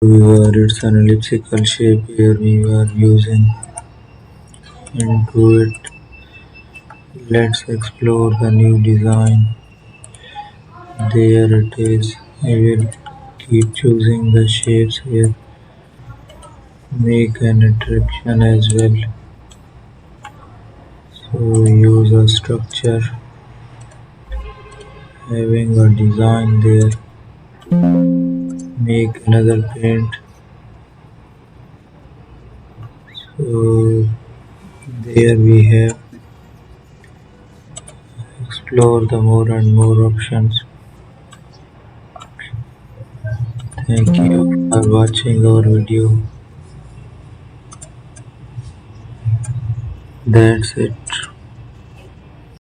Viewer, it's an elliptical shape here we are using into it. Let's explore the new design. There it is. I will keep choosing the shapes here. Make an attraction as well. So use a structure having a design there. Make another paint. So there we have explore the more and more options. Thank you for watching our video. That's it.